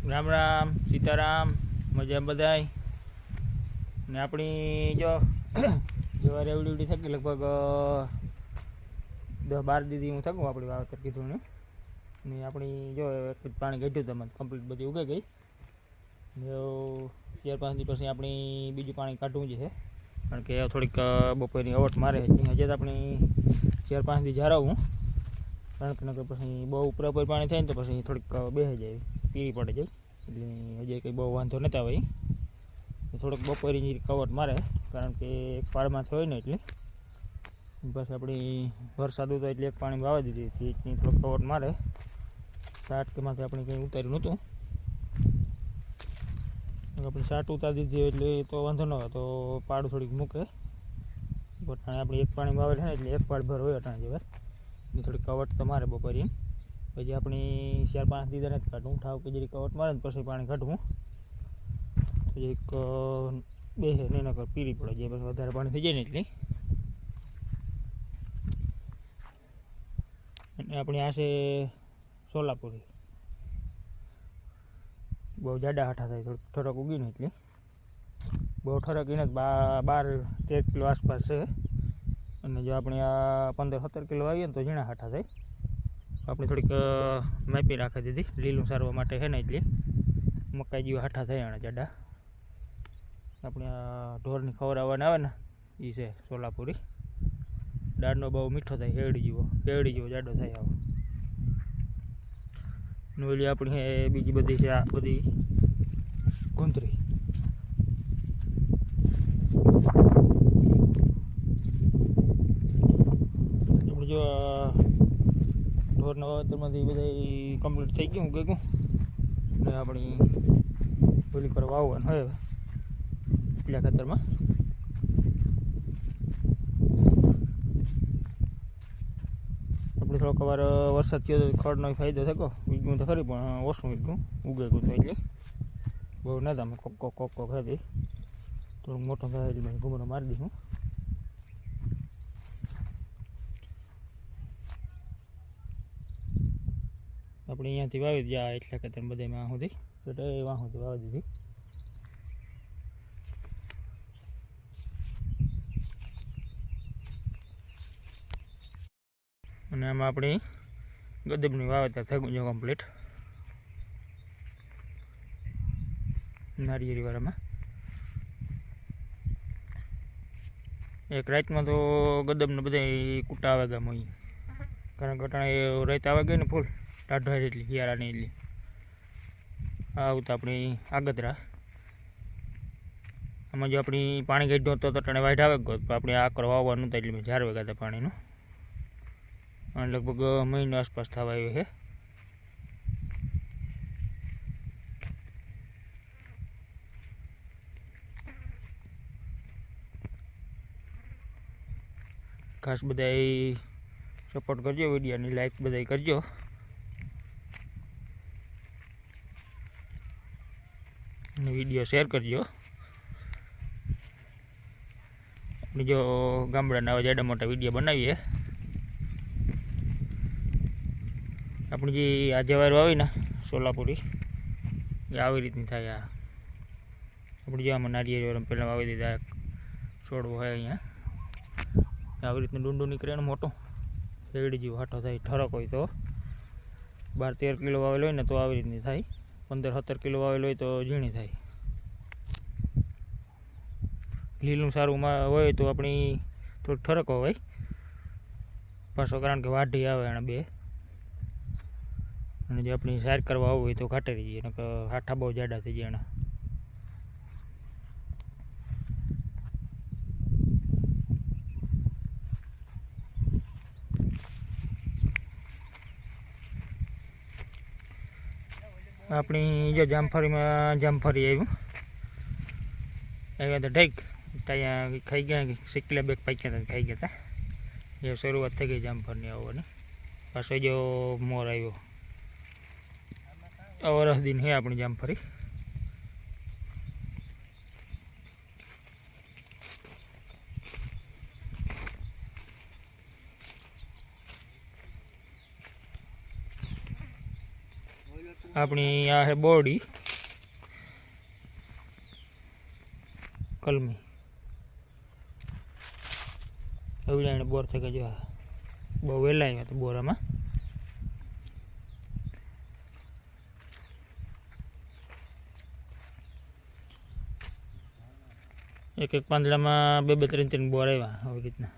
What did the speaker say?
राम राम सीताराम मजा बधाई ने अपनी जो जवार एवडी एवडी थकी लगभग 10-12 दी हूँ थकूँ अपनी वावतर कीधु ने अपनी जो पानी काढ़्यु तो कम्प्लीट बधी उगे गई जो 4-5 दी पछी अपनी बीजू पानी काढवुं ज छे कारण के थोड़ीक बपोरनी अवट मारे हजे तो अपनी 4-5 दी जारावुं कारण के नकर पछी बहु प्रॉपर पानी थाय ने तो पछी थोड़ीक बेही जाय पीरी पड़े जाय એટલે હજી કંઈ બહુ વાંધો નહોતા આવે થોડોક બપોરી કવટ મારે કારણ કે એક પાળમાં હોય ને એટલે પછી આપણી વરસાદ હતો એટલે એક પાણી વાવી દીધી હતી એટલી થોડોક કવટ મારે 60 કે માથે આપણે કંઈ ઉતાર્યું નહોતું આપણે 60 ઉતારી દીધી એટલે તો વાંધો ન આવે તો પાડું થોડીક મૂકે બટ આપણે એક પાણી વાવેલ છે ને એટલે એક પાળ ભર હોય અટાણે જેવા થોડીક કવટ તો મારે બપોરી પછી આપણી 4-5 દી નથી કાઢું ઠાવ કે જરી કવટ મારે ને પછી પાણી કાઢવું પછી એક બે ને નકર પીરી પડે જે પછી વધારે પાણી થઈ જાય ને એટલી અને આપણી આ છે સોલાપુરી બહુ જાડા હાઠા થાય થોડુંક ઠરક ઉગીને એટલી બહુ ઠરક એને 12-13 કિલો આસપાસ છે અને જો આપણે આ 15-17 કિલો આવીએ ને તો ઝીણા હાઠા થાય આપણે થોડીક માપી રાખી દીધી લીલું સારવા માટે છે ને એટલે મકાઈ જેવા હાઠા થાય અને જાડા આપણે આ ઢોરની ખવડાવવાના આવે ને એ છે સોલાપુરી દાળનો બહુ મીઠો થાય કેવડી જેવો જાડો થાય આવો નોલી આપણી બીજી બધી છે આ બધી ગુંતરી આપણે જો ઢોરના વાવેતરમાંથી બધા કમ્પ્લીટ થઈ ગયું ગયું ને આપણી ઓલી પર વાવવાનું હોય પેલા ખાતરમાં આપણે થોડોક વાર વરસાદ થયો તો ખડનો ફાયદો થયો વીગું તો ખરી પણ ઓછું વીગું ઉગે ગયું તો એટલે બહુ ના તમે કોક ખાધી થોડુંક મોટો થાય એટલે ઘૂમરો મારી દઈશું આપણે અહીંયાથી વાવી દીધા એટલા ખેતર બધામાં સુધી તો વાહ સુધી વાવી દીધી અને આમાં આપણી ગદબની વાવેતર થયું છે કમ્પ્લીટ નારિયેળીવાળામાં એક રાતમાં તો ગદબને બધા કૂટા આવે ગામ અહીં કારણ કે અટાણે રાત આવે ગઈ ને ફૂલ ટાઢા એટલી હિયારાની એટલી આવતા આપણી આગતરા આમાં જો આપણી પાણી કાઢ્યું તો અટાણે વાઈટ આવે ગયો તો આપણે આકર વાવવાનું હતા એટલે મેં ઝાર વેગા હતા પાણીનું અને લગભગ મહિનો આસપાસ થવા આવ્યો છે ખાસ બધા સપોર્ટ કરજો વિડીયોની લાઈક બધા કરજો અને વિડીયો શેર કરજો આપણે જો ગામડાના આવા જાડા મોટા વિડીયો બનાવીએ આપણે જે આ જવાર વાવી ને સોલાપુરી એ આવી રીતની થાય આ આપણે જો આમાં નારિયેળ પહેલાં વાવી દીધા છોડવો હોય અહીંયા આવી રીતનું ડુંડું નીકળે ને મોટું શેરડી જેવો હાટો થાય ઠરક હોય તો 12-13 કિલો વાવેલો હોય ને તો આવી રીતની થાય 15-17 કિલો વાવેલો હોય તો ઝીણી થાય લીલું સારું હોય તો આપણી થોડીક ઠરક હોય પાછો કારણ કે વાઢી આવે અને બે અને જો આપણી સાર કરવા આવવું હોય તો ઘાટે રહી જાય અને હાઠા બહુ જાડા થઈ જાય એના આપણી જો જામફળીમાં જામફળી આવ્યા તો ઢેક ત્યાં ખાઈ ગયા શીકલા બેગ પાક્યા હતા ખાઈ ગયા હતા જે શરૂઆત થઈ ગઈ જામફળની આવવાની પાછો જો મોર આવ્યો વરસ દિન હે આપણી જામફળી આપણી આ છે બોરડી કલમી અવડાને બોર થઈ ગયો બહુ વહેલા આવ્યા હતા બોરામાં એક એક પાંદડામાં બે ત્રણ ત્રણ બોર આવ્યા આવી રીતના